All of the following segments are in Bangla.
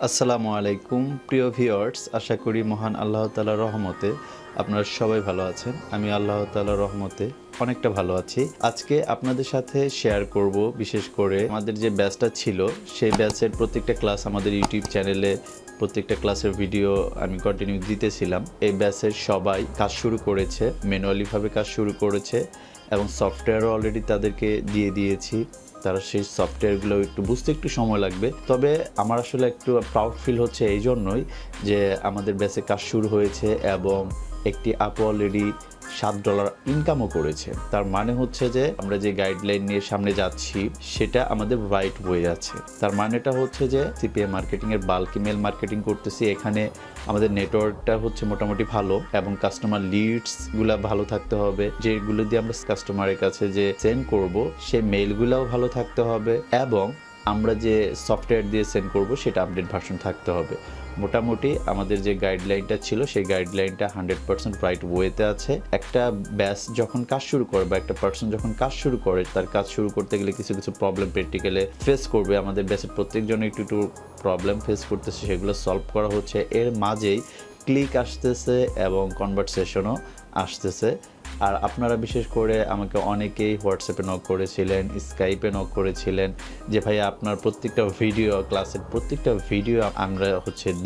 আসসালামু আলাইকুম প্রিয় ভিউয়ার্স, আশা করি মহান আল্লাহ তাআলার রহমতে আপনারা সবাই ভালো আছেন। আমি আল্লাহ তাআলার রহমতে অনেকটা ভালো আছি। আজকে আপনাদের সাথে শেয়ার করব, বিশেষ করে আমাদের যে ব্যাচটা ছিল সেই ব্যাচের প্রত্যেকটা ক্লাস আমাদের ইউটিউব চ্যানেলে প্রত্যেকটা ক্লাসের ভিডিও আমি কন্টিনিউ দিতেছিলাম। এই ব্যাচের সবাই কাজ শুরু করেছে, ম্যানুয়ালিভাবে কাজ শুরু করেছে এবং সফটওয়্যারও অলরেডি তাদেরকে দিয়ে দিয়েছি। তারা সেই সফটওয়্যারগুলো একটু বুঝতে একটু সময় লাগবে, তবে আমার আসলে একটু প্রাউড ফিল হচ্ছে এই জন্যই যে আমাদের ব্যাচে কাজ শুরু হয়েছে এবং একটি আপু অলরেডি $7 ইনকামও করেছে। তার মানে হচ্ছে যে আমরা যে গাইডলাইন নিয়ে সামনে যাচ্ছি সেটা আমাদের রাইট ওয়ে আছে। তার মানেটা হচ্ছে যে সিপিএ মার্কেটিংয়ের বাল্ক ইমেল মার্কেটিং করতেছি, এখানে আমাদের নেটওয়ার্কটা হচ্ছে মোটামুটি ভালো এবং কাস্টমার লিডসগুলো ভালো থাকতে হবে। যেগুলো দিয়ে আমরা কাস্টমারের কাছে যে সেন্ড করব সেই মেইলগুলোও ভালো থাকতে হবে এবং আমরা যে সফটওয়্যার দিয়ে সেন্ড করব সেটা আপডেট ভার্সন থাকতে হবে। মোটামুটি আমাদের যে গাইডলাইনটা ছিল সেই গাইডলাইনটা 100% রাইট ওয়েতে আছে। একটা ব্যাচ যখন কাজ শুরু করে বা একটা পার্সন যখন কাজ শুরু করে, তার কাজ শুরু করতে গেলে কিছু কিছু প্রবলেম প্র্যাকটিক্যালে ফেস করবে। আমাদের ব্যাচের প্রত্যেকজন একটু একটু প্রবলেম ফেস করতেছে, সেগুলো সলভ করা হচ্ছে। এর মাঝেই ক্লিক আসতেছে এবং কনভারসেশনও আসতেছে। আর আপনারা বিশেষ করে আমাকে অনেকেই হোয়াটসঅ্যাপে নক করেছিলেন, স্কাইপে নক করেছিলেন যে ভাই আপনার প্রত্যেকটা ভিডিও, ক্লাসের প্রত্যেকটা ভিডিও আমরা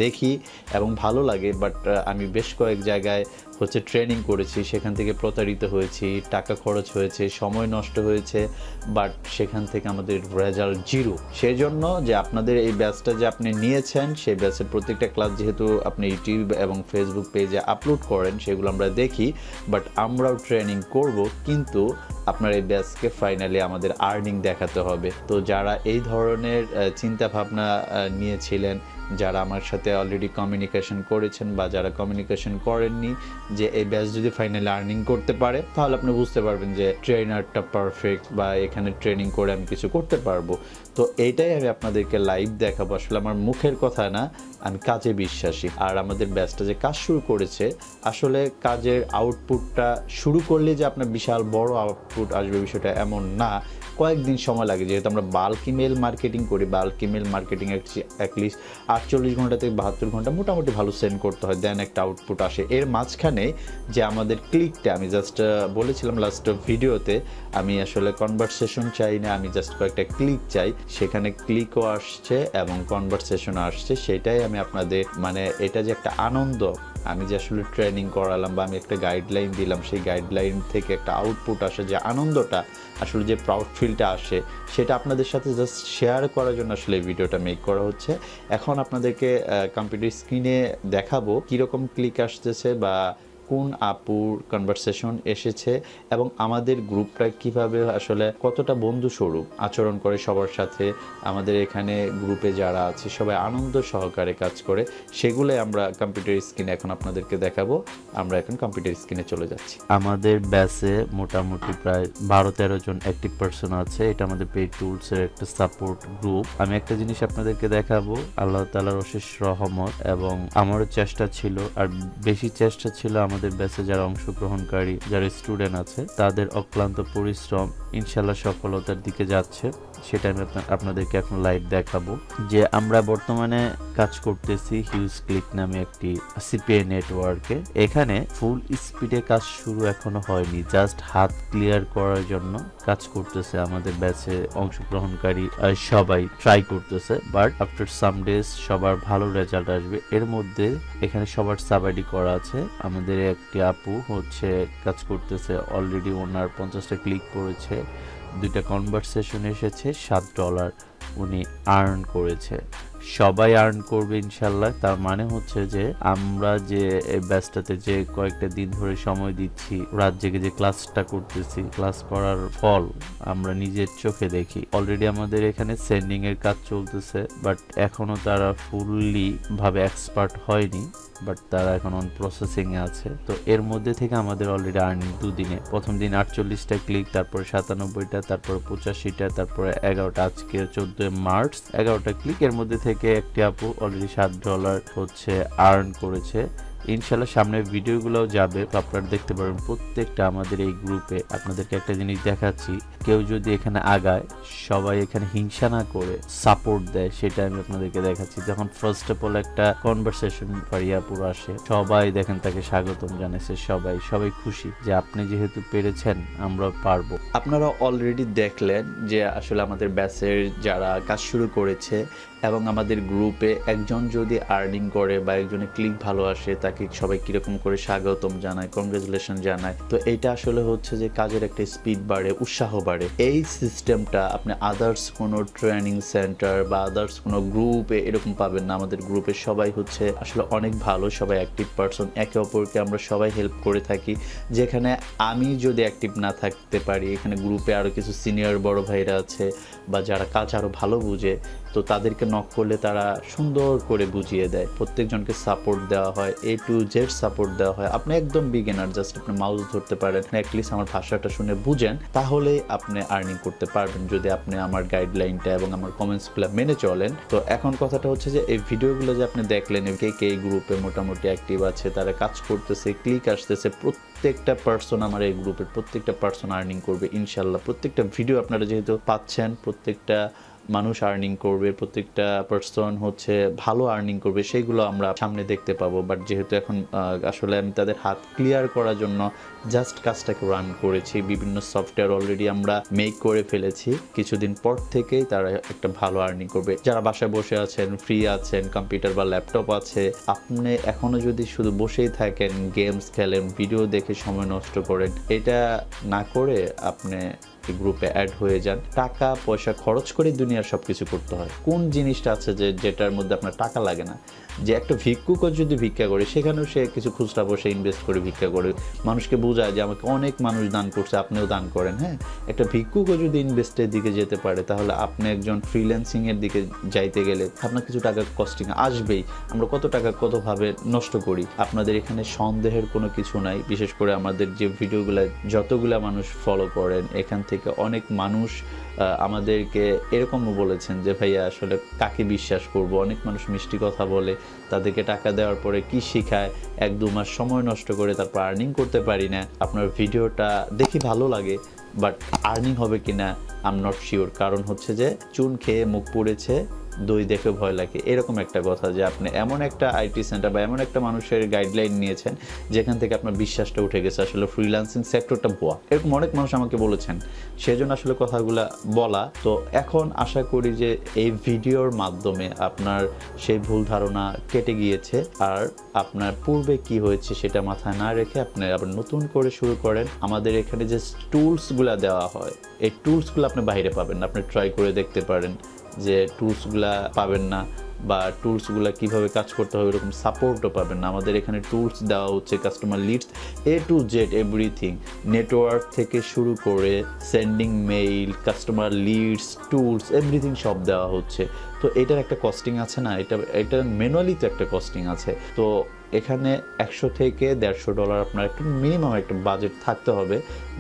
দেখি এবং ভালো লাগে, বাট আমি বেশ কয়েক জায়গায় ট্রেনিং করেছি, সেখান থেকে প্রতারিত হয়েছি, টাকা খরচ হয়েছে, সময় নষ্ট হয়েছে, বাট সেখান থেকে আমাদের রেজাল্ট জিরো। সেই জন্য যে আপনাদের এই ব্যাচটা যে আপনি নিয়েছেন, সেই ব্যাচের প্রত্যেকটা ক্লাস যেহেতু আপনি ইউটিউব এবং ফেসবুক পেজে আপলোড করেন, সেগুলো আমরা দেখি, বাট আমরাও ট্রেনিং করব, কিন্তু আপনার এই ব্যাচকে ফাইনালি আমাদের আর্নিং দেখাতে হবে। তো যারা এই ধরনের চিন্তা ভাবনা নিয়েছিলেন, যারা আমার সাথে অলরেডি কমিউনিকেশন করেছেন বা যারা কমিউনিকেশন করেননি, যে এই ব্যাচ যদি ফাইনালি আর্নিং করতে পারে তাহলে আপনি বুঝতে পারবেন যে ট্রেনারটা পারফেক্ট বা এখানে ট্রেনিং করে আমি কিছু করতে পারবো। তো এইটাই আমি আপনাদেরকে লাইভ দেখাবো। আসলে আমার মুখের কথা না, আমি কাজে বিশ্বাসী। আর আমাদের ব্যাচটা যে কাজ শুরু করেছে, আসলে কাজের আউটপুটটা শুরু করলে যে আপনার বিশাল বড় আউটপুট আসবে বিষয়টা এমন না, কয়েকদিন সময় লাগে। যেহেতু আমরা বাল্ক ইমেল মার্কেটিং করি, বাল্ক ইমেল মার্কেটিং অ্যাটলিস্ট 48 ঘন্টা থেকে 72 ঘন্টা মোটামুটি ভালো সেন্ড করতে হয়, দেন একটা আউটপুট আসে। এর মাঝখানে যে আমাদের ক্লিকটা, আমি জাস্ট বলেছিলাম লাস্ট ভিডিওতে, আমি আসলে কনভারসেশন চাই না, আমি জাস্ট কয়েকটা ক্লিক চাই। সেখানে ক্লিকও আসছে এবং কনভারসেশনও আসছে। সেটাই আমি আপনাদের, মানে এটা যে একটা আনন্দ, আমি যে আসলে ট্রেনিং করালাম বা আমি একটা গাইডলাইন দিলাম, সেই গাইডলাইন থেকে একটা আউটপুট আসে, যে আনন্দটা, আসলে যে প্রাউড ফিলটা আসে, সেটা আপনাদের সাথে জাস্ট শেয়ার করার জন্য আসলে এই ভিডিওটা মেক করা হচ্ছে। এখন আপনাদেরকে কম্পিউটার স্ক্রিনে দেখাবো কীরকম ক্লিক আসতেছে বা কোন আপুর কনভারসেশন এসেছে এবং আমাদের গ্রুপটা কিভাবে আসলে কতটা বন্ধুস্বরূপ আচরণ করে সবার সাথে। আমাদের এখানে গ্রুপে যারা আছে সবাই আনন্দ সহকারে কাজ করে, সেগুলোই আমরা কম্পিউটার স্ক্রিনে এখন আপনাদেরকে দেখাবো। আমরা এখন কম্পিউটার স্ক্রিনে চলে যাচ্ছি। আমাদের ব্যাচে মোটামুটি প্রায় 12-13 জন অ্যাক্টিভ পারসন আছে। এটা আমাদের পেইড টুলসের একটা সাপোর্ট গ্রুপ। আমি একটা জিনিস আপনাদেরকে দেখাবো, আল্লাহ তাআলার অশেষ রহমত এবং আমারও চেষ্টা ছিল, আর বেশি চেষ্টা ছিল আমাদের ব্যাচে যারা অংশগ্রহণকারী, যারা স্টুডেন্ট আছে, তাদের অক্লান্ত পরিশ্রম ইনশাল্লাহ সফলতার দিকে যাচ্ছে। সেটা আমি আপনাদেরকে এখন লাইভ দেখাবো। যে আমরা বর্তমানে কাজ করতেছি হিউজ ক্লিক নামে একটি সিপিএ নেটওয়ার্কে। এখানে ফুল স্পিডে কাজ শুরু এখনো হয়নি, জাস্ট হাত ক্লিয়ার করার জন্য কাজ করতেছে আমাদের ব্যাচে অংশগ্রহণকারী সবাই ট্রাই করতেছে, বাট আফটার সাম ডেজ সবার ভালো রেজাল্ট আসবে। এর মধ্যে এখানে সবার সাব আইডি করা আছে। আমাদের একটি আপু কাজ করতেছে, অলরেডি ওনার 50টা ক্লিক করেছে, 2টা কনভারসেশন এসেছে, $7 উনি আর্ন করেছে। সবাই আর্ন করবে ইনশাল্লাহ। তার মানে যে আমরা যে এই ব্যাচটাতে যে কয়েকটা দিন ধরে সময় দিচ্ছি, রাত জেগে যে ক্লাসটা করতেছি, ক্লাস করার ফল আমরা নিজের চোখে দেখি। অলরেডি আমাদের এখানে সেন্ডিং এর কাজ চলতেছে, বাট এখনো তারা ফুললি ভাবে এক্সপার্ট হয়নি, বাট তারা এখন অন প্রসেসিং এ আছে। তো এর মধ্যে থেকে আমাদের অলরেডি আর্নিং 2 দিনে, প্রথম দিন 48টা ক্লিক, তারপরে 97টা, তারপরে 85টা, তারপরে 11টা, আজকে 14 মার্চ 11টা ক্লিক। এর মধ্যে থেকে একটি আপু অলরেডি $7 আর্ন করেছে। ইনশাল্লাহ সামনের ভিডিওগুলোও যাবে, তো আপনারা দেখতে পারবেন প্রত্যেকটা আমাদের এই গ্রুপে। আপনাদেরকে একটা জিনিস দেখাচ্ছি, কেউ যদি এখানে আগায়, সবাই এখানে হিংসা না করে সাপোর্ট দেয়, সেটা আমি আপনাদেরকে দেখাচ্ছি। যখন ফার্স্ট অফ অল একটা কনভারসেশন ফারিয়াপুর আসে, সবাই দেখেন তাকে স্বাগতম জানাইছে, সবাই খুশি যে আপনি যেহেতু পেরেছেন আমরা পারবো। আপনারা অলরেডি দেখলেন যে আসলে আমাদের ব্যাচের যারা কাজ শুরু করেছে এবং আমাদের গ্রুপে একজন যদি আর্নিং করে বা একজনের ক্লিক ভালো আসে, তাকে সবাই কীরকম করে স্বাগতম জানায়, কংগ্রেচুলেশন জানায়। তো এইটা আসলে হচ্ছে যে কাজের একটা স্পিড বাড়ে, উৎসাহ বাড়ে। এই সিস্টেমটা আপনি আদার্স কোনো ট্রেনিং সেন্টার বা আদার্স কোনো গ্রুপে এরকম পাবেন না। আমাদের গ্রুপে সবাই হচ্ছে আসলে অনেক ভালো, সবাই অ্যাক্টিভ পারসন, একে অপরকে আমরা সবাই হেল্প করে থাকি। যেখানে আমি যদি অ্যাক্টিভ না থাকতে পারি, এখানে গ্রুপে আরও কিছু সিনিয়র বড় ভাইরা আছে বা যারা কাজ আরও ভালো বুঝে, তো তাদেরকে নক করলে তারা সুন্দর করে বুঝিয়ে দেয়। প্রত্যেকজনকে সাপোর্ট দেওয়া হয়, A to Z সাপোর্ট দেওয়া হয়। আপনি একদম বিগিনার, জাস্ট আপনি মাউস ধরতে পারেন, অ্যাটলিস্ট আমার ভাষাটা শুনে বুঝেন, তাহলেই আপনি আর্নিং করতে পারবেন যদি আপনি আমার গাইডলাইনটা এবং আমার কমেন্টসগুলো মেনে চলেন। তো এখন কথাটা হচ্ছে যে এই ভিডিওগুলো যে আপনি দেখলেন, কে এই গ্রুপে মোটামুটি অ্যাক্টিভ আছে, তারা কাজ করতেছে, ক্লিক আসতেছে, প্রত্যেকটা পার্সন আমার এই গ্রুপের প্রত্যেকটা পার্সন আর্নিং করবে ইনশাল্লাহ। প্রত্যেকটা ভিডিও আপনারা যেহেতু পাচ্ছেন, প্রত্যেকটা মানুষ আর্নিং করবে, প্রত্যেকটা পার্সন হচ্ছে ভালো আর্নিং করবে, সেইগুলো আমরা সামনে দেখতে পাবো। বাট যেহেতু এখন আসলে আমি তাদের হাত ক্লিয়ার করার জন্য জাস্ট কাজটাকে রান করেছি, বিভিন্ন সফটওয়্যার অলরেডি আমরা মেক করে ফেলেছি, কিছুদিন পর থেকেই তারা একটা ভালো আর্নিং করবে। যারা বাসায় বসে আছেন, ফ্রি আছেন, কম্পিউটার বা ল্যাপটপ আছে, আপনি এখনো যদি শুধু বসেই থাকেন, গেমস খেলেন, ভিডিও দেখে সময় নষ্ট করেন, এটা না করে আপনি গ্রুপে অ্যাড হয়ে যান। টাকা পয়সা খরচ করে দুনিয়ার সব কিছু করতে হয়। কোন জিনিসটা আছে যেটার মধ্যে আপনার টাকা লাগে না? যে একটা ভিক্ষুকও যদি ভিক্ষা করে, সেখানেও সে কিছু খুচরা বসে ইনভেস্ট করে ভিক্ষা করে, মানুষকে বোঝায় যে আমাকে অনেক মানুষ দান করছে, আপনিও দান করেন। হ্যাঁ, একটা ভিক্ষুকও যদি ইনভেস্টের দিকে যেতে পারে, তাহলে আপনি একজন ফ্রিল্যান্সিংয়ের দিকে যাইতে গেলে আপনার কিছু টাকা কস্টিং আসবেই। আমরা কত টাকা কতভাবে নষ্ট করি, আপনাদের এখানে সন্দেহের কোনো কিছু নাই। বিশেষ করে আমাদের যে ভিডিওগুলো যতগুলা মানুষ ফলো করেন, এখান থেকে অনেক মানুষ আমাদেরকে এরকমও বলেছেন যে ভাইয়া আসলে কাকে বিশ্বাস করব। অনেক মানুষ মিষ্টি কথা বলে, তাদেরকে টাকা দেওয়ার পরে কি শেখায়, 1-2 মাস সময় নষ্ট করে তারপর আর্নিং করতে পারি না। আপনার ভিডিওটা দেখি ভালো লাগে, বাট আর্নিং হবে কিনা আই এম নট শিওর। কারণ হচ্ছে যে চুন খেয়ে মুখ পুড়েছে, দই দেখে ভয় লাগে, এরকম একটা কথা। যে আপনি এমন একটা আইটি সেন্টার বা এমন একটা মানুষের গাইডলাইন নিয়েছেন যেখান থেকে আপনার বিশ্বাসটা উঠে গেছে, আসলে ফ্রিল্যান্সিং সেক্টরটা ভুয়া। এরকম অনেক মানুষ আমাকে বলেছেন, সেজন্য আসলে কথাগুলো বলা। তো এখন আশা করি যে এই ভিডিওর মাধ্যমে আপনার সেই ভুল ধারণা কেটে গিয়েছে, আর আপনার পূর্বে কি হয়েছে সেটা মাথায় না রেখে আপনি আবার নতুন করে শুরু করেন। আমাদের এখানে যে টুলসগুলো দেওয়া হয়, এই টুলসগুলো আপনি বাইরে পাবেন না। আপনি ট্রাই করে দেখতে পারেন যে টুলসগুলা পাবেন না, বা টুলসগুলো কিভাবে কাজ করতে হবে এরকম সাপোর্টও পাবেন না। আমাদের এখানে টুলস দেওয়া হচ্ছে, customer leads A to Z everything, network থেকে শুরু করে sending mail, customer leads, tools, everything সব দেওয়া হচ্ছে। তো এটার একটা কস্টিং আছে না, এটা ম্যানুয়ালি তো একটা কস্টিং আছে। তো এখানে $100 থেকে $150 আপনার একটা মিনিমাম একটা বাজেট থাকতে হবে,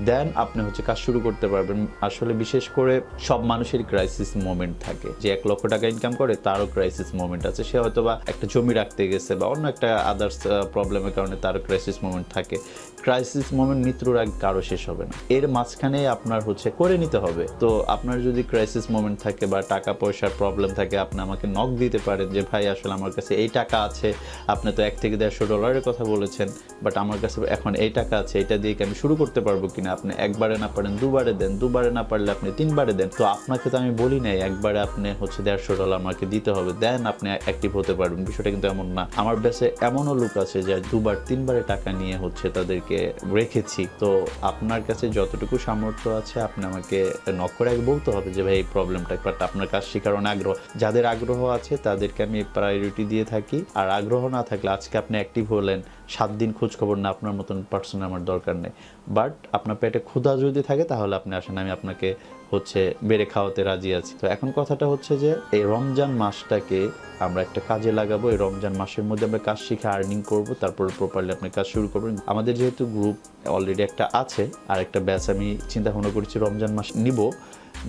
দেন আপনি হচ্ছে কাজ শুরু করতে পারবেন। আসলে বিশেষ করে সব মানুষেরই ক্রাইসিস মোমেন্ট থাকে। যে 1 লক্ষ টাকা ইনকাম করে তারও ক্রাইসিস মোমেন্ট আছে। সে হয়তো বা একটা জমি রাখতে গেছে বা অন্য একটা আদার্স প্রবলেমের কারণে তারও ক্রাইসিস মোমেন্ট থাকে। ক্রাইসিস মোমেন্ট মৃত্যুর আগে কারো শেষ হবে না, এর মাঝখানে আপনার হচ্ছে করে নিতে হবে। তো আপনার যদি ক্রাইসিস মোমেন্ট থাকে বা টাকা পয়সার প্রবলেম থাকে, আপনি আমাকে নক দিতে পারেন যে ভাই আসলে আমার কাছে এই টাকা আছে, আপনি তো $1 থেকে $150 কথা বলেছেন, বাট আমার কাছে এখন এই টাকা আছে, এটা দিয়ে কি আমি শুরু করতে পারবো কিনা? আপনি একবারে না পারেন দুবারে দেন, দুবারে না পারলে আপনি 3বারে দেন। তো আপনাকে তো আমি বলি নাই একবারে আপনি হচ্ছে $150 আমাকে দিতে হবে, দেন আপনি অ্যাক্টিভ হতে পারবেন। বিষয়টা কিন্তু এমন না। আমার কাছে এমনও লোক আছে যে 2বার 3বারে টাকা নিয়ে হচ্ছে তাদেরকে রেখেছি। তো আপনার কাছে যতটুকু সামর্থ্য আছে আপনি আমাকে নক করে আগে বলতে হবে যে ভাই এই প্রবলেমটা, বাট আপনার কাজ শেখার অনেক আগ্রহ, যাদের আগ্রহ আছে তাদেরকে আমি প্রায়োরিটি দিয়ে থাকি। আর আগ্রহ না থাকলে, আজকে আপনি অ্যাক্টিভ হলেন, 7 দিন খোঁজ খবর না, আপনার মতন পার্সন আমার দরকার নেই। বাট আপনার পেটে ক্ষুধা যদি থাকে তাহলে আপনি আসেন, আমি আপনাকে হচ্ছে বেড়ে খাওয়াতে রাজি আছি। তো এখন কথাটা হচ্ছে যে এই রমজান মাসটাকে আমরা একটা কাজে লাগাবো। এই রমজান মাসের মধ্যে আমরা কাজ শিখে আর্নিং করব, তারপর প্রপারলি আপনি কাজ শুরু করবেন। আমাদের যেহেতু গ্রুপ অলরেডি একটা আছে, আর একটা ব্যাচ আমি চিন্তা ভাবনা করছি রমজান মাস নিব,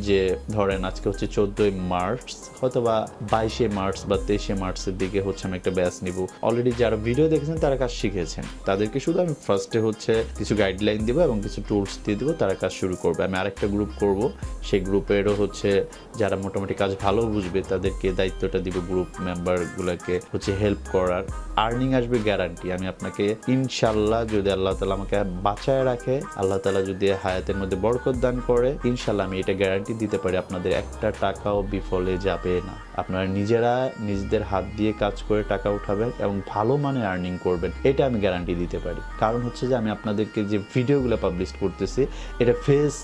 যে ধরেন আজকে হচ্ছে 14ই মার্চ, হয়তো বা 22শে মার্চ বা 23শে মার্চের দিকে হচ্ছে আমি একটা ব্যাচ নিব। অলরেডি যারা ভিডিও দেখেছেন তারা কাজ শিখেছেন, তাদেরকে শুধু আমি ফার্স্টে হচ্ছে কিছু গাইডলাইন দিব এবং কিছু টুলস দিয়ে দেবো, তারা কাজ শুরু করবে। আমি আরেকটা গ্রুপ করব, সেই গ্রুপেরও হচ্ছে যারা মোটামুটি কাজ ভালো বুঝবে তাদেরকে দায়িত্বটা দিব গ্রুপ মেম্বারগুলোকে হচ্ছে হেল্প করার। আর্নিং আসবে গ্যারান্টি। আমি আপনাকে ইনশাল্লাহ, যদি আল্লাহ তাআলা আমাকে বাঁচায় রাখে, আল্লাহ তাআলা যদি হায়াতের মধ্যে বরকত দান করে, ইনশাল্লাহ আমি এটা গ্যারান্টি দিতে পারি আপনাদের একটা টাকাও বিফলে যাবে না। আপনারা নিজেরা নিজেদের হাত দিয়ে কাজ করে টাকা উঠাবেন এবং ভালো মানে আর্নিং করবেন, এটা আমি গ্যারান্টি দিতে পারি। কারণ হচ্ছে যে আমি আপনাদেরকে যে ভিডিওগুলো পাবলিশ করতেছি, এটা ফেস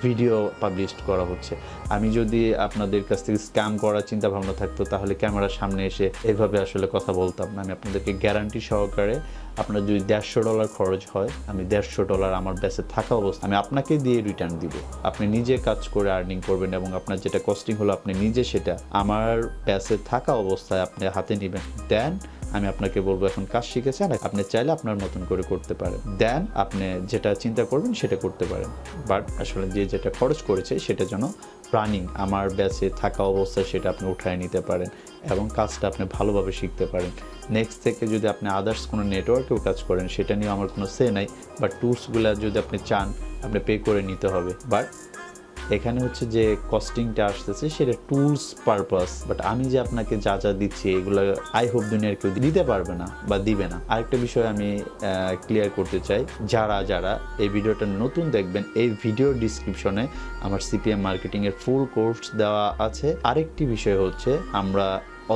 ভিডিও পাবলিশ করা হচ্ছে। আমি যদি আপনাদের কাছ থেকে স্ক্যাম করার চিন্তা ভাবনা থাকতো, তাহলে ক্যামেরার সামনে এসে এভাবে আসলে কথা বলতাম না। আমি আপনাদেরকে গ্যারান্টি সহকারে, আপনার যদি $150 খরচ হয়, আমি $150 আমার ব্যাচে থাকা অবস্থা আমি আপনাকে দিয়ে রিটার্ন দিব। আপনি নিজে কাজ করে আর্নিং করবেন এবং আপনার যেটা কস্টিং হলো আপনি নিজে সেটা আমার ব্যাচে থাকা অবস্থায় আপনি হাতে নেবেন। দেন আমি আপনাকে বলবো এখন কাজ শিখেছেন, আপনি চাইলে আপনার মতন করে করতে পারেন। দেন আপনি যেটা চিন্তা করবেন সেটা করতে পারেন। বাট আসলে যে যেটা খরচ করেছে সেটা যেন রানিং আমার ব্যাচে থাকা অবস্থায় সেটা আপনি উঠায় নিতে পারেন এবং কাজটা আপনি ভালোভাবে শিখতে পারেন। নেক্সট থেকে যদি আপনি আদার্স কোনো নেটওয়ার্কেও কাজ করেন, সেটা নিয়ে আমার কোনো সে নাই, বাট টুলসগুলো যদি আপনি চান আপনি পে করে নিতে হবে। বাট এখানে হচ্ছে যে কস্টিংটা আসতেছে সেটা টুলস পারপাস, বাট আমি যে আপনাকে যা যা দিচ্ছি এগুলো আই হোপ দুনিয়ার কেউ দিতে পারবে না বা দিবে না। আরেকটা বিষয় আমি ক্লিয়ার করতে চাই, যারা যারা এই ভিডিওটা নতুন দেখবেন, এই ভিডিও ডিসক্রিপশনে আমার সিপিএ মার্কেটিং এর ফুল কোর্স দেওয়া আছে। আরেকটি বিষয় হচ্ছে আমরা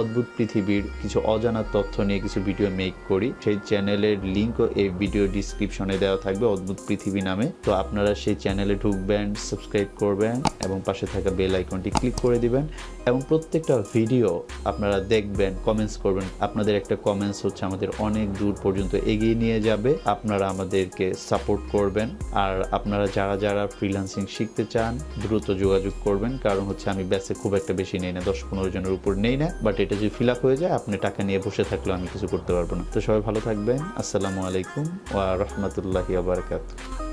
অদ্ভুত পৃথিবীর কিছু অজানা তথ্য নিয়ে কিছু ভিডিও মেক করি, সেই চ্যানেলের লিঙ্কও এই ভিডিও ডিসক্রিপশনে দেওয়া থাকবে অদ্ভুত পৃথিবী নামে। তো আপনারা সেই চ্যানেলে ঢুকবেন, সাবস্ক্রাইব করবেন এবং পাশে থাকা বেল আইকনটি ক্লিক করে দিবেন এবং প্রত্যেকটা ভিডিও আপনারা দেখবেন, কমেন্টস করবেন। আপনাদের একটা কমেন্টস হচ্ছে আমাদের অনেক দূর পর্যন্ত এগিয়ে নিয়ে যাবে। আপনারা আমাদেরকে সাপোর্ট করবেন। আর আপনারা যারা যারা ফ্রিল্যান্সিং শিখতে চান দ্রুত যোগাযোগ করবেন, কারণ হচ্ছে আমি ব্যাচে খুব একটা বেশি নেই না, 10-15 জনের উপর নেই না। বাট এটা যদি ফিল আপ হয়ে যায়, আপনি টাকা নিয়ে বসে থাকলেও আমি কিছু করতে পারবো না। তো সবাই ভালো থাকবেন। আসসালামু আলাইকুম ওয়া রাহমাতুল্লাহি ওয়া বারাকাতুহু।